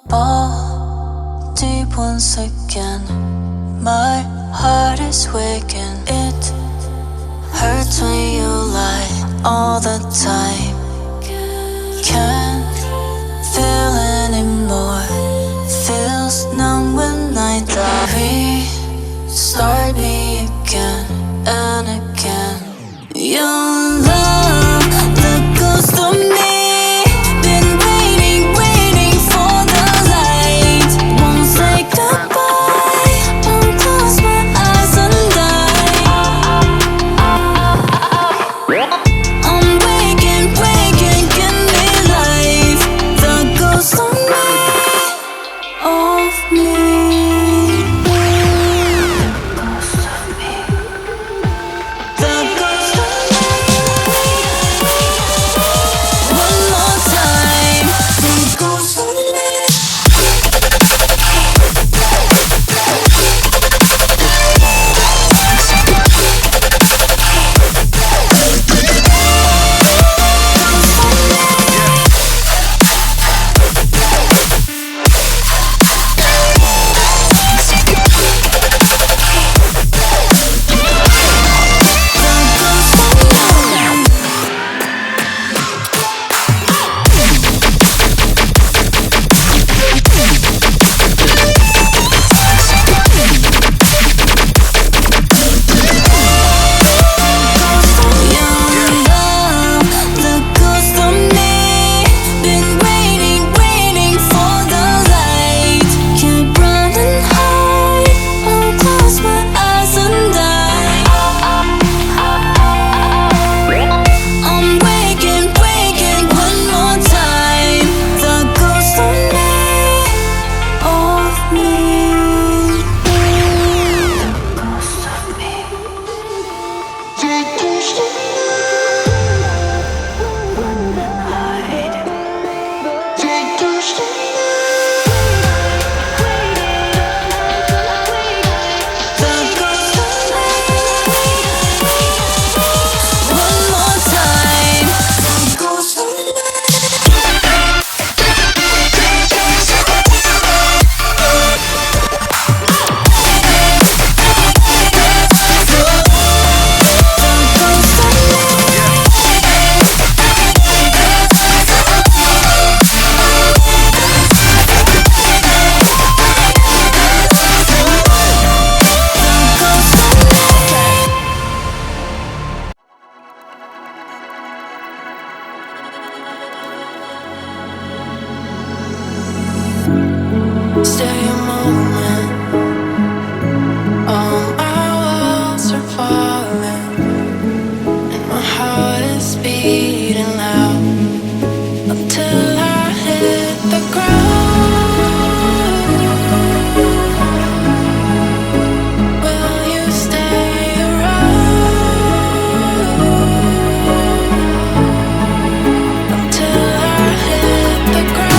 Fall deep once again. My heart is waking. It hurts when you lie all the time. Can't feel anymore. Feels numb when I die. Restart me again and again. Your love, the ghost of me. Been waiting for the light. Won't say goodbye. Won't close my eyes and die. I'm waking, give me life. The ghost of me, of me. Stay a moment. All my walls are falling, and my heart is beating loud until I hit the ground. Will you stay around until I hit the ground?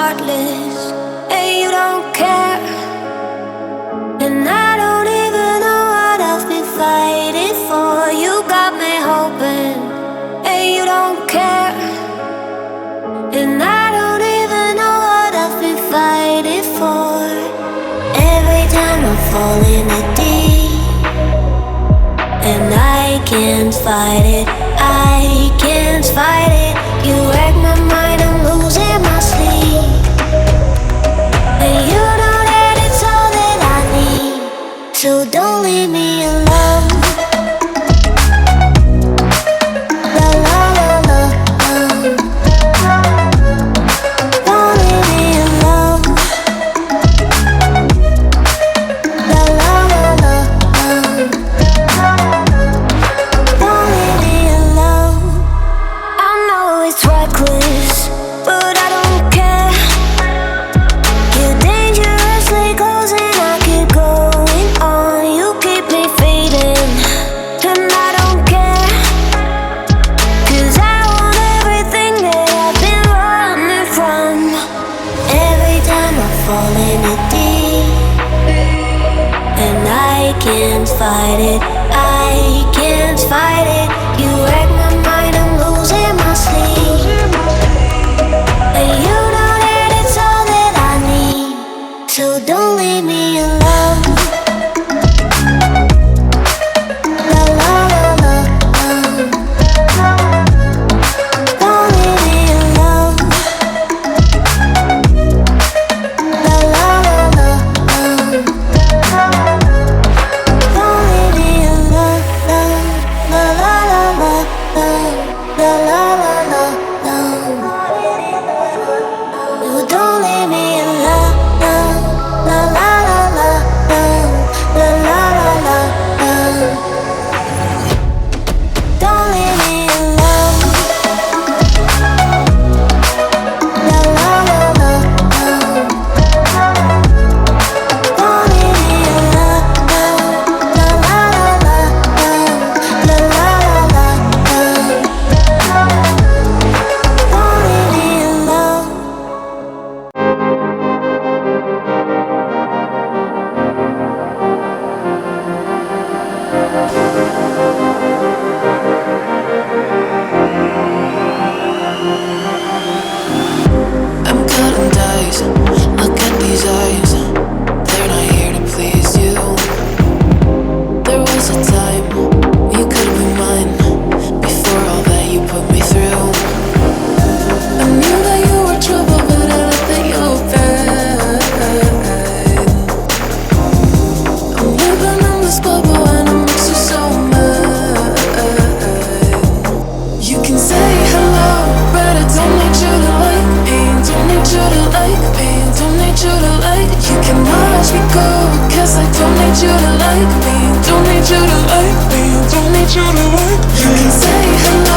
heartless, and you don't care. And I don't even know what I've been fighting for. You got me hoping, and you don't care. And I don't even know what I've been fighting for. Every time I fall in the deep, and I can't fight it, I can't fight it. You wreck my mind, I'm losing my sleep. And you know that it's all that I need, so don't leave me alone. La la la la, don't leave me alone. La la la la, don't leave me alone. I know it's reckless, but I don't care. You're dangerously close and I keep going on. You keep me fading, and I don't care. 'Cause I want everything that I've been running from. Every time I fall in the deep, and I can't fight it, I can't fight it. You wreck my mind, I'm losing my sleep. And you know that it's all that I need, so don't leave me alone. La la la la, don't leave me alone. La la la la, don't leave me alone. La la la la, la la la la, no, don't leave me alone. La la la la, la la la la, don't leave me alone. La la la la, don't leave me alone. La la la la, la la la la, don't leave me alone. I'm cutting dice, look at these eyes. They're not here to please you. There was a time you could be mine, before all that you put me through. I knew that you were trouble, but I don't think you were bad. I'm living in this bubble and it makes you so mad. You can say hello, but I don't need you to like me. Don't need you to like me. Don't need you to like. You can watch me go, 'cause I don't need you to like me. Don't need you to like me. Don't need you to like me. You can say hello,